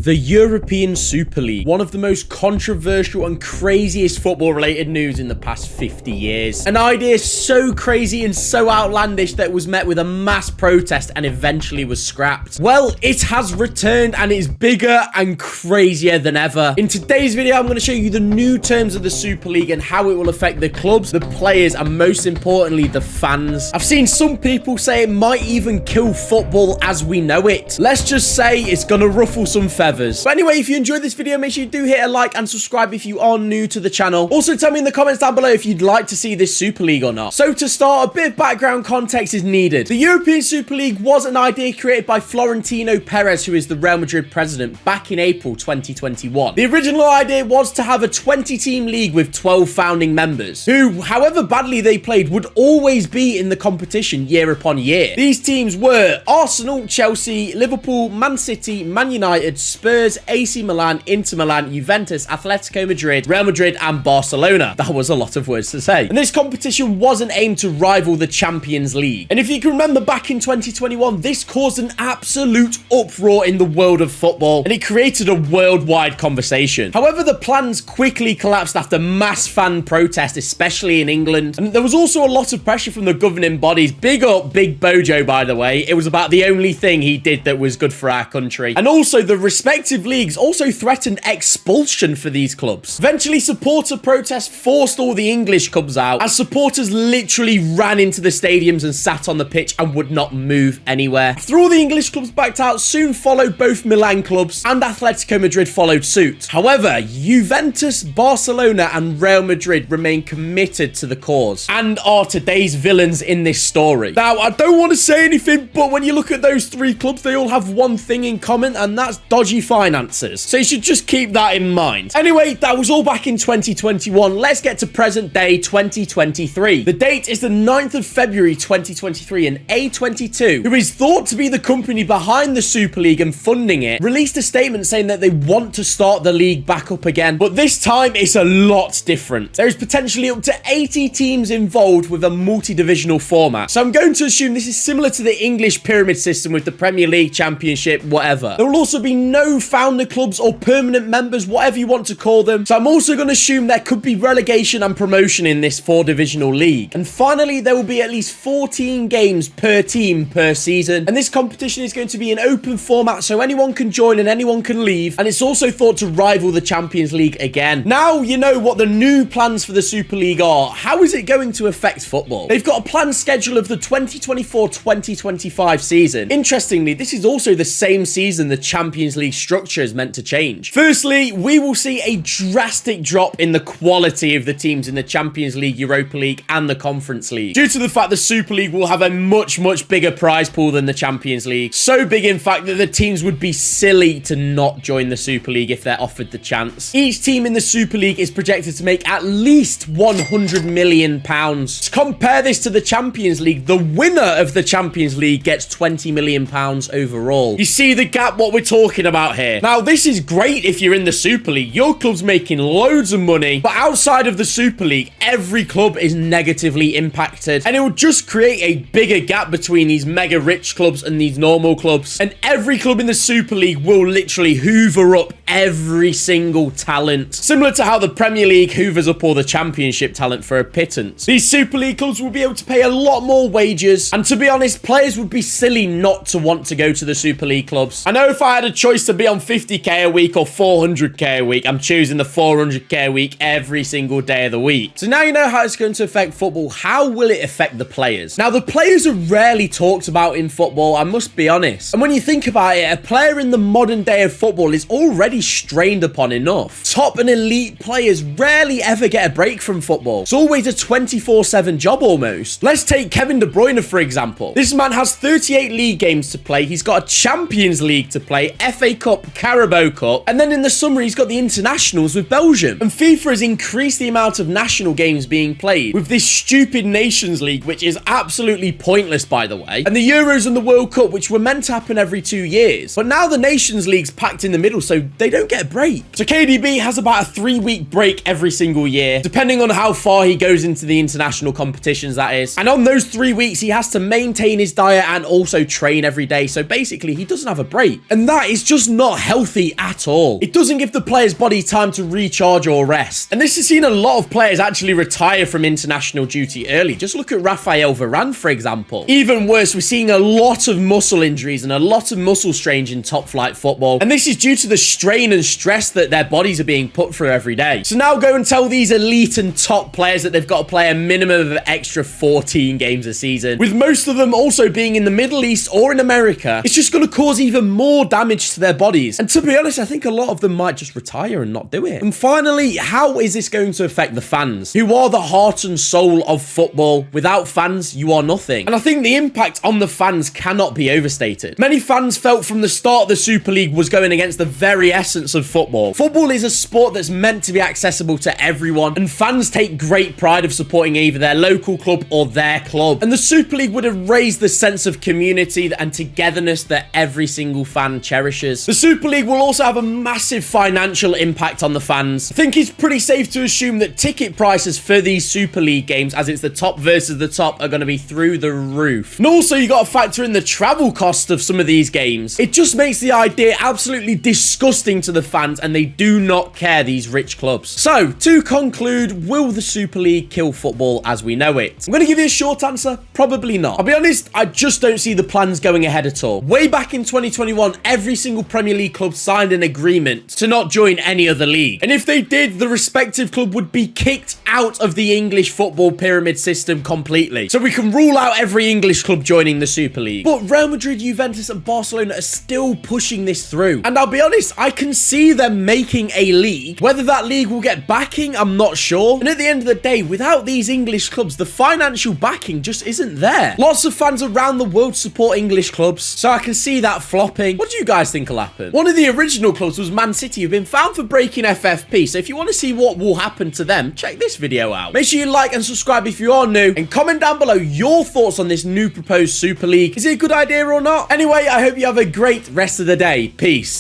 The European Super League, one of the most controversial and craziest football-related news in the past 50 years. An idea so crazy and so outlandish that it was met with a mass protest and eventually was scrapped. Well, it has returned and is bigger and crazier than ever. In today's video, I'm going to show you the new terms of the Super League and how it will affect the clubs, the players, and most importantly, the fans. I've seen some people say it might even kill football as we know it. Let's just say it's going to ruffle some feathers. But anyway, if you enjoyed this video, make sure you do hit a like and subscribe if you are new to the channel. Also, tell me in the comments down below if you'd like to see this Super League or not. So to start, a bit of background context is needed. The European Super League was an idea created by Florentino Perez, who is the Real Madrid president, back in April 2021. The original idea was to have a 20-team league with 12 founding members, who, however badly they played, would always be in the competition year upon year. These teams were Arsenal, Chelsea, Liverpool, Man City, Man United, Spurs, AC Milan, Inter Milan, Juventus, Atletico Madrid, Real Madrid, and Barcelona. That was a lot of words to say. And this competition wasn't aimed to rival the Champions League. And if you can remember back in 2021, this caused an absolute uproar in the world of football, and it created a worldwide conversation. However, the plans quickly collapsed after mass fan protest, especially in England. And there was also a lot of pressure from the governing bodies. Big up Big Bojo, by the way. It was about the only thing he did that was good for our country. And also, the respective leagues also threatened expulsion for these clubs. Eventually, supporter protests forced all the English clubs out, as supporters literally ran into the stadiums and sat on the pitch and would not move anywhere. After all the English clubs backed out, soon followed both Milan clubs, and Atletico Madrid followed suit. However, Juventus, Barcelona, and Real Madrid remain committed to the cause and are today's villains in this story. Now, I don't want to say anything, but when you look at those three clubs, they all have one thing in common, and that's dodgy finances. So you should just keep that in mind. Anyway, that was all back in 2021. Let's get to present day 2023. The date is the 9th of February 2023, and A22, who is thought to be the company behind the Super League and funding it, released a statement saying that they want to start the league back up again, but this time it's a lot different. There is potentially up to 80 teams involved with a multi-divisional format. So I'm going to assume this is similar to the English pyramid system with the Premier League, Championship, whatever. There will also be no founder clubs or permanent members, whatever you want to call them. So I'm also going to assume there could be relegation and promotion in this 4-divisional league. And finally, there will be at least 14 games per team per season. And this competition is going to be an open format, so anyone can join and anyone can leave. And it's also thought to rival the Champions League again. Now you know what the new plans for the Super League are. How is it going to affect football? They've got a planned schedule of the 2024-2025 season. Interestingly, this is also the same season the Champions League structure is meant to change. Firstly, we will see a drastic drop in the quality of the teams in the Champions League, Europa League, and the Conference League, due to the fact the Super League will have a much bigger prize pool than the Champions League. So big, in fact, that the teams would be silly to not join the Super League if they're offered the chance. Each team in the Super League is projected to make at least £100 million. To compare this to the Champions League, the winner of the Champions League gets £20 million overall. You see the gap, what we're talking about here? Now, this is great if you're in the Super League. Your club's making loads of money, but outside of the Super League, every club is negatively impacted, and it will just create a bigger gap between these mega rich clubs and these normal clubs. And every club in the Super League will literally hoover up every single talent, similar to how the Premier League hoovers up all the Championship talent for a pittance. These Super League clubs will be able to pay a lot more wages, and to be honest, players would be silly not to want to go to the Super League clubs. I know if I had a choice to be on 50k a week or 400k a week, I'm choosing the 400k a week every single day of the week. So now you know how it's going to affect football. How will it affect the players? Now, the players are rarely talked about in football, I must be honest. And when you think about it, a player in the modern day of football is already strained upon enough. Top and elite players rarely ever get a break from football. It's always a 24/7 job almost. Let's take Kevin De Bruyne, for example. This man has 38 league games to play. He's got a Champions League to play, FA Cup, Carabao Cup, and then in the summer he's got the internationals with Belgium. And FIFA has increased the amount of national games being played with this stupid Nations League, which is absolutely pointless, by the way, and the Euros and the World Cup, which were meant to happen every 2 years. But now the Nations League's packed in the middle, so they don't get a break. So KDB has about a 3-week break every single year, depending on how far he goes into the international competitions, that is. And on those 3 weeks, he has to maintain his diet and also train every day. So basically, he doesn't have a break. And that is just not healthy at all. It doesn't give the player's body time to recharge or rest. And this has seen a lot of players actually retire from international duty early. Just look at Rafael Varane, for example. Even worse, we're seeing a lot of muscle injuries and a lot of muscle strains in top flight football. And this is due to the strain and stress that their bodies are being put through every day. So now go and tell these elite and top players that they've got to play a minimum of an extra 14 games a season. With most of them also being in the Middle East or in America, it's just going to cause even more damage to their bodies. And to be honest, I think a lot of them might just retire and not do it. And finally, how is this going to affect the fans, who are the heart and soul of football? Without fans, you are nothing. And I think the impact on the fans cannot be overstated. Many fans felt from the start the Super League was going against the very essence of football. Football is a sport that's meant to be accessible to everyone, and fans take great pride of supporting either their local club or their club. And the Super League would have raised the sense of community and togetherness that every single fan cherishes. The Super League will also have a massive financial impact on the fans. I think it's pretty safe to assume that ticket prices for these Super League games, as it's the top versus the top, are going to be through the roof. And also, you got to factor in the travel cost of some of these games. It just makes the idea absolutely disgusting to the fans, and they do not care, these rich clubs. So, to conclude, will the Super League kill football as we know it? I'm going to give you a short answer. Probably not. I'll be honest, I just don't see the plans going ahead at all. Way back in 2021, every single Premier League club signed an agreement to not join any other league. And if they did, the respective club would be kicked out of the English football pyramid system completely. So we can rule out every English club joining the Super League. But Real Madrid, Juventus and Barcelona are still pushing this through. And I'll be honest, I can see them making a league. Whether that league will get backing, I'm not sure. And at the end of the day, without these English clubs, the financial backing just isn't there. Lots of fans around the world support English clubs, so I can see that flopping. What do you guys think will happen? One of the original clubs was Man City, who've been found for breaking FFP. So if you want to see what will happen to them, check this video out. Make sure you like and subscribe if you are new, and comment down below your thoughts on this new proposed Super League. Is it a good idea or not? Anyway, I hope you have a great rest of the day. Peace.